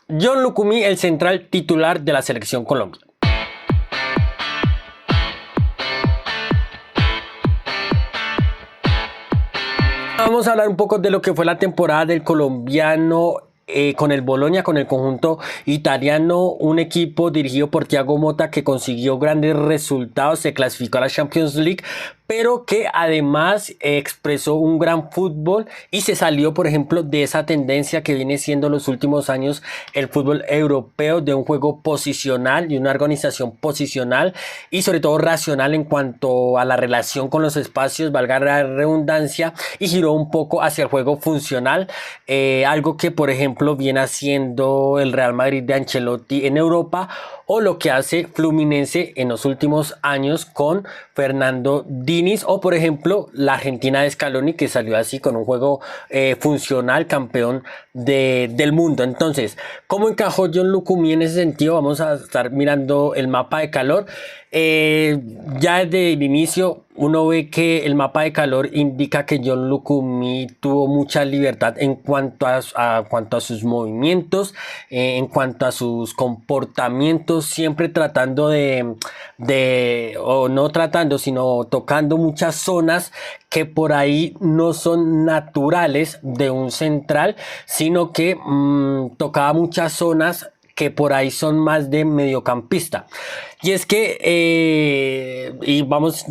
John Lucumí, el central titular de la selección Colombia. Vamos a hablar un poco de lo que fue la temporada del colombiano con el Bologna, con el conjunto italiano, un equipo dirigido por Thiago Motta que consiguió grandes resultados, se clasificó a la Champions League, pero que además expresó un gran fútbol y se salió, por ejemplo, de esa tendencia que viene siendo los últimos años el fútbol europeo, de un juego posicional y una organización posicional y sobre todo racional en cuanto a la relación con los espacios, valga la redundancia, y giró un poco hacia el juego funcional, algo que, por ejemplo, viene haciendo el Real Madrid de Ancelotti en Europa, o lo que hace Fluminense en los últimos años con Fernando Diniz, o por ejemplo la Argentina de Scaloni, que salió así con un juego funcional, campeón del mundo. Entonces, ¿cómo encajó John Lucumí en ese sentido? Vamos a estar mirando el mapa de calor. Ya desde el inicio uno ve que el mapa de calor indica que John Lucumí tuvo mucha libertad en cuanto a sus movimientos, en cuanto a sus comportamientos, siempre tratando o no tratando, sino tocando muchas zonas que por ahí no son naturales de un central, sino que tocaba muchas zonas que por ahí son más de mediocampista. Y es que, y vamos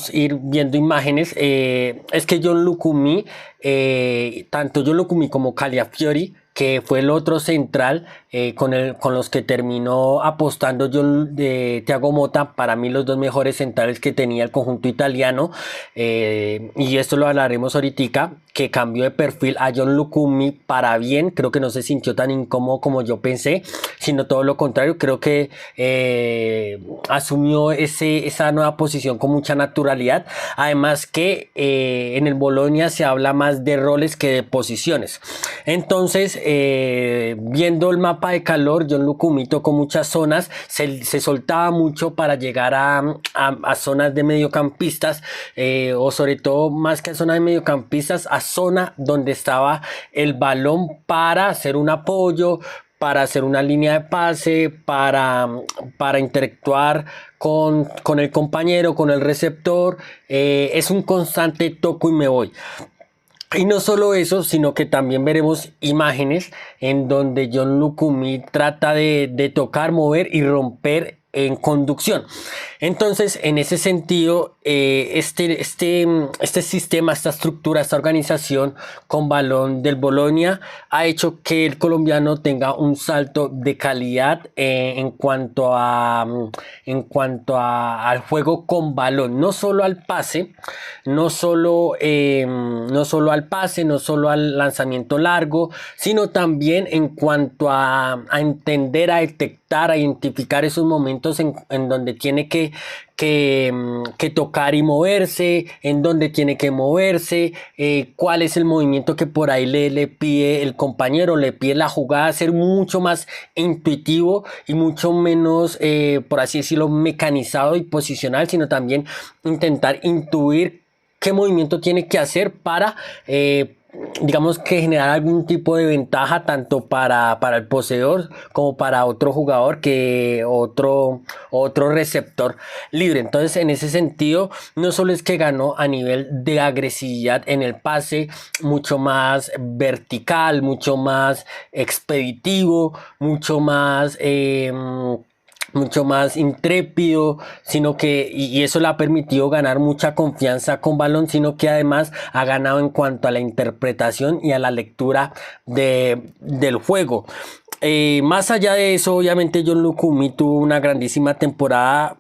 a ir viendo imágenes, es que John Lucumí, tanto John Lucumí como Calafiori, que fue el otro central con los que terminó apostando Thiago Motta, para mí los dos mejores centrales que tenía el conjunto italiano, y esto lo hablaremos ahorita, que cambió de perfil a John Lucumí para bien. Creo que no se sintió tan incómodo como yo pensé, sino todo lo contrario. Creo que asumió esa nueva posición con mucha naturalidad. Además que en el Bologna se habla más de roles que de posiciones. Entonces, viendo el mapa de calor, John Lucumí tocó muchas zonas, se soltaba mucho para llegar a zonas de mediocampistas, o sobre todo más que a zonas de mediocampistas, a zona donde estaba el balón para hacer un apoyo, para hacer una línea de pase, para interactuar con el compañero, con el receptor. Es un constante toco y me voy. Y no solo eso, sino que también veremos imágenes en donde John Lucumí trata de tocar, mover y romper en conducción. Entonces, en ese sentido, este sistema, esta estructura, esta organización con balón del Bologna ha hecho que el colombiano tenga un salto de calidad en cuanto al juego con balón, no solo al pase, no solo al lanzamiento largo, sino también en cuanto a entender, a detectar, a identificar esos momentos en donde tiene que tocar y moverse, en donde tiene que moverse, cuál es el movimiento que por ahí le pide el compañero, le pide la jugada, ser mucho más intuitivo y mucho menos, por así decirlo, mecanizado y posicional, sino también intentar intuir qué movimiento tiene que hacer para digamos que generar algún tipo de ventaja tanto para el poseedor como para otro jugador, que otro receptor libre. Entonces, en ese sentido, no solo es que ganó a nivel de agresividad en el pase, mucho más vertical, mucho más expeditivo, mucho más intrépido, sino que, y eso le ha permitido ganar mucha confianza con balón, sino que además ha ganado en cuanto a la interpretación y a la lectura del juego. Más allá de eso, obviamente John Lucumí tuvo una grandísima temporada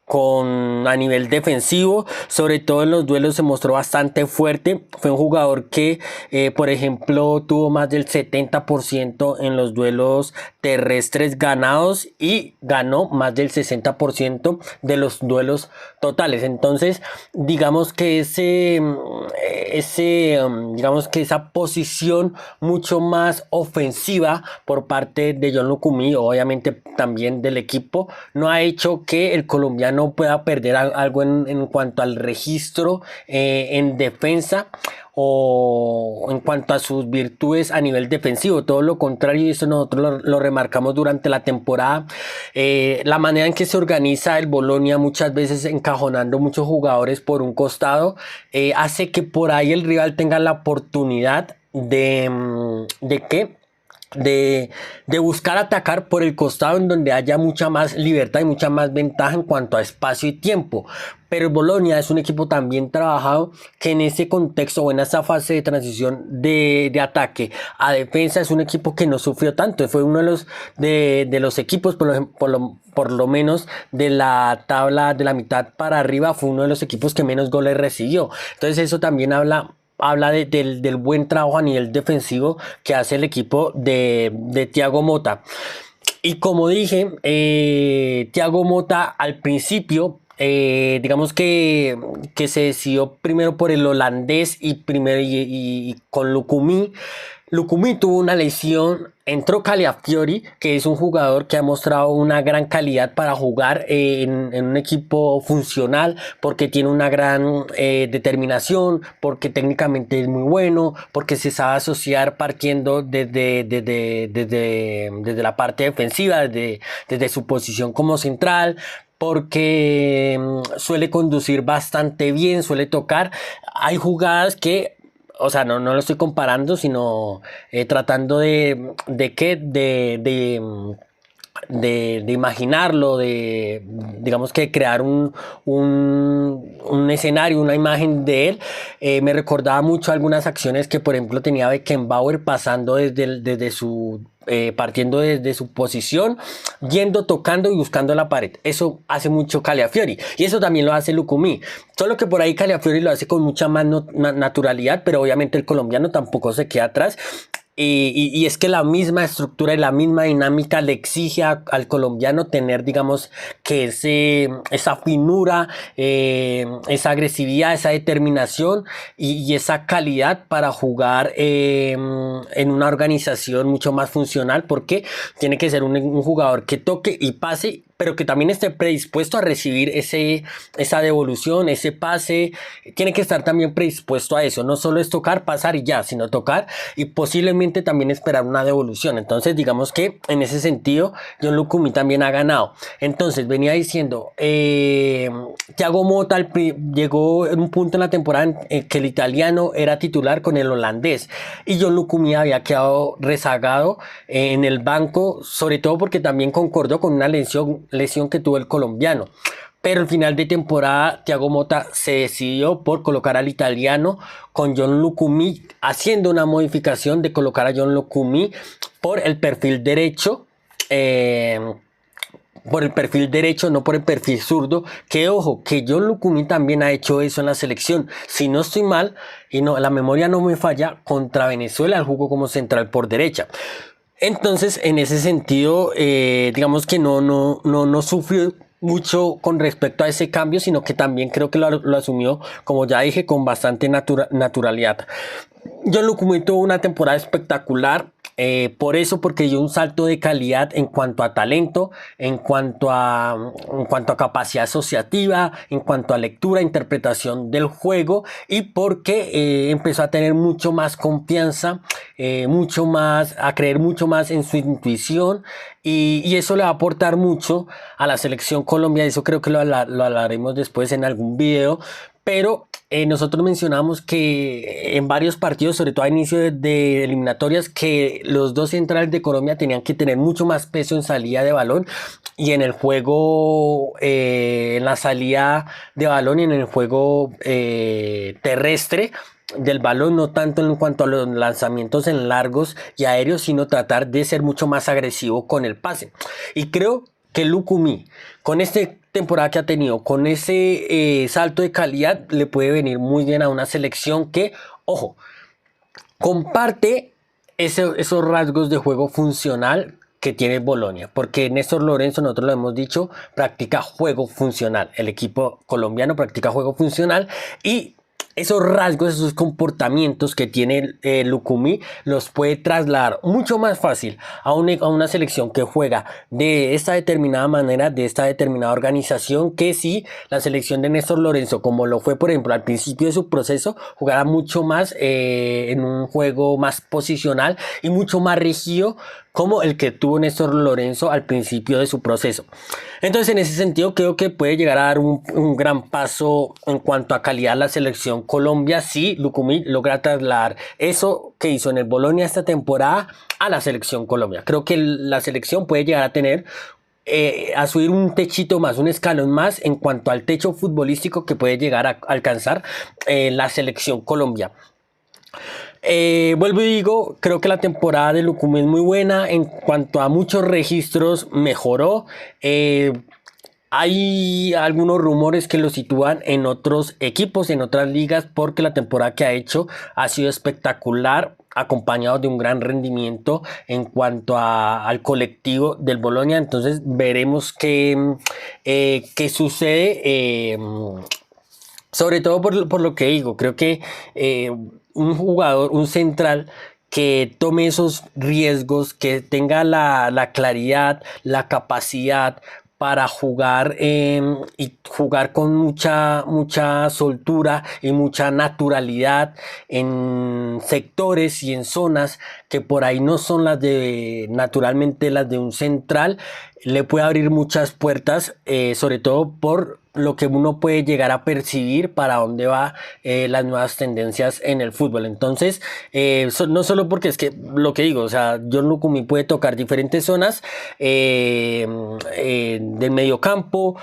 a nivel defensivo, sobre todo en los duelos se mostró bastante fuerte. Fue un jugador que, por ejemplo, tuvo más del 70% en los duelos terrestres ganados y ganó más del 60% de los duelos totales. Entonces, digamos que esa posición mucho más ofensiva por parte de John Lucumí, obviamente también del equipo, no ha hecho que el colombiano no pueda perder algo en cuanto al registro en defensa o en cuanto a sus virtudes a nivel defensivo. Todo lo contrario, y eso nosotros lo remarcamos durante la temporada. La manera en que se organiza el Bolonia, muchas veces encajonando muchos jugadores por un costado, hace que por ahí el rival tenga la oportunidad de buscar atacar por el costado, en donde haya mucha más libertad y mucha más ventaja en cuanto a espacio y tiempo. Pero el Bolonia es un equipo tan bien trabajado que en ese contexto o en esa fase de transición de ataque a defensa es un equipo que no sufrió tanto. Fue uno de los equipos, por lo menos de la tabla de la mitad para arriba, fue uno de los equipos que menos goles recibió. Entonces eso también habla del buen trabajo a nivel defensivo que hace el equipo de Thiago Motta. Y como dije, Thiago Motta al principio, digamos que se decidió primero por el holandés y con Lukumi. Lukumi tuvo una lesión, entró Calafiori, que es un jugador que ha mostrado una gran calidad para jugar en un equipo funcional, porque tiene una gran determinación, porque técnicamente es muy bueno, porque se sabe asociar partiendo desde la parte defensiva, desde su posición como central, porque suele conducir bastante bien, suele tocar. Hay jugadas que, o sea, no lo estoy comparando, sino tratando de imaginarlo, digamos que crear un escenario, una imagen de él. Me recordaba mucho algunas acciones que, por ejemplo, tenía Beckenbauer pasando desde su partiendo desde su posición, yendo, tocando y buscando la pared. Eso hace mucho Calafiori y eso también lo hace Lukumi, solo que por ahí Calafiori lo hace con mucha más naturalidad, pero obviamente el colombiano tampoco se queda atrás. Y es que la misma estructura y la misma dinámica le exige al colombiano tener, digamos, que esa finura, esa agresividad, esa determinación y esa calidad para jugar en una organización mucho más funcional, porque tiene que ser un jugador que toque y pase, pero que también esté predispuesto a recibir esa devolución, ese pase. Tiene que estar también predispuesto a eso. No solo es tocar, pasar y ya, sino tocar y posiblemente también esperar una devolución. Entonces, digamos que en ese sentido, John Lukumi también ha ganado. Entonces, venía diciendo, Thiago Motta llegó en un punto en la temporada en que el italiano era titular con el holandés y John Lukumi había quedado rezagado en el banco, sobre todo porque también concordó con una lesión que tuvo el colombiano. Pero al final de temporada Thiago Motta se decidió por colocar al italiano con John Lukumi, haciendo una modificación de colocar a John Lukumi por el perfil derecho, no por el perfil zurdo, que ojo, que John Lukumi también ha hecho eso en la selección. Si no estoy mal, y no, la memoria no me falla, contra Venezuela él jugó como central por derecha. Entonces, en ese sentido, digamos que no sufrió mucho con respecto a ese cambio, sino que también creo que lo asumió, como ya dije, con bastante naturalidad. John Lukumi tuvo una temporada espectacular, porque dio un salto de calidad en cuanto a talento, en cuanto a capacidad asociativa, en cuanto a lectura, interpretación del juego, y porque empezó a tener mucho más confianza, a creer mucho más en su intuición, y eso le va a aportar mucho a la selección Colombia. Eso creo que lo hablaremos después en algún video. Pero nosotros mencionamos que en varios partidos, sobre todo a inicio de eliminatorias, que los dos centrales de Colombia tenían que tener mucho más peso en salida de balón y en el juego, en la salida de balón y en el juego terrestre del balón, no tanto en cuanto a los lanzamientos en largos y aéreos, sino tratar de ser mucho más agresivo con el pase. Y creo que Lukumi, con esta temporada que ha tenido, con ese salto de calidad, le puede venir muy bien a una selección que, ojo, comparte esos rasgos de juego funcional que tiene Bolonia, porque Néstor Lorenzo, nosotros lo hemos dicho, practica juego funcional. El equipo colombiano practica juego funcional y esos rasgos, esos comportamientos que tiene Lucumí los puede trasladar mucho más fácil a una selección que juega de esta determinada manera, de esta determinada organización, que si la selección de Néstor Lorenzo, como lo fue por ejemplo al principio de su proceso, jugara mucho más en un juego más posicional y mucho más rígido como el que tuvo Néstor Lorenzo al principio de su proceso. Entonces, en ese sentido, creo que puede llegar a dar un gran paso en cuanto a calidad la selección Colombia si Lucumí logra trasladar eso que hizo en el Bolonia esta temporada a la selección Colombia. Creo que la selección puede llegar a tener a subir un techito más, un escalón más en cuanto al techo futbolístico que puede llegar a alcanzar la selección Colombia. Vuelvo y digo, creo que la temporada de Lucumí es muy buena. En cuanto a muchos registros, mejoró. Hay algunos rumores que lo sitúan en otros equipos, en otras ligas, porque la temporada que ha hecho ha sido espectacular, acompañado de un gran rendimiento en cuanto al colectivo del Bolonia. Entonces veremos qué sucede. Sobre todo por lo que digo, creo que un jugador, un central que tome esos riesgos, que tenga la claridad, la capacidad para jugar y jugar con mucha soltura y mucha naturalidad en sectores y en zonas que por ahí no son naturalmente las de un central, le puede abrir muchas puertas, sobre todo por lo que uno puede llegar a percibir para dónde va las nuevas tendencias en el fútbol. Entonces, no solo porque es que lo que digo, o sea, John Lucumí puede tocar diferentes zonas del mediocampo,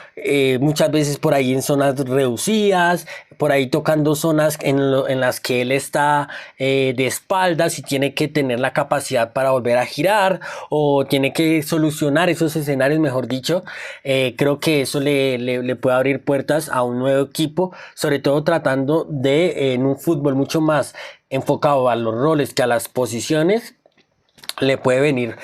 muchas veces por ahí en zonas reducidas, por ahí tocando zonas en las que él está de espaldas y tiene que tener la capacidad para volver a girar o tiene que solucionar esos escenarios, mejor dicho. Creo que eso le puede abrir puertas a un nuevo equipo, sobre todo tratando de en un fútbol mucho más enfocado a los roles que a las posiciones. Le puede venir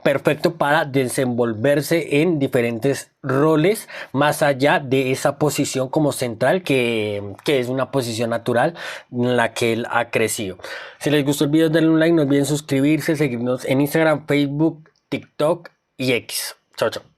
perfecto para desenvolverse en diferentes roles más allá de esa posición como central que es una posición natural en la que él ha crecido. Si les gustó el video, denle un like, no olviden suscribirse, seguirnos en Instagram, Facebook, TikTok y X. Chao, chao.